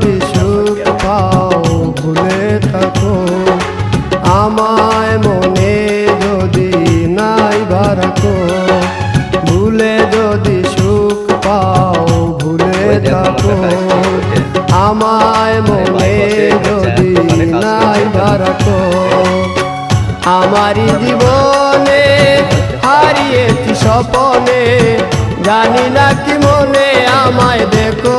যদি সুখ পাও ভুলে থাকো, আমায় মনে যদি নাইবা রাখো, ভুলে যদি সুখ পাও ভুলে থাকো, আমায় মনে যদি নাইবা রাখো। আমারি জীবনে হারিয়েছি স্বপনে, জানি না কি মনে আমায় দেখো।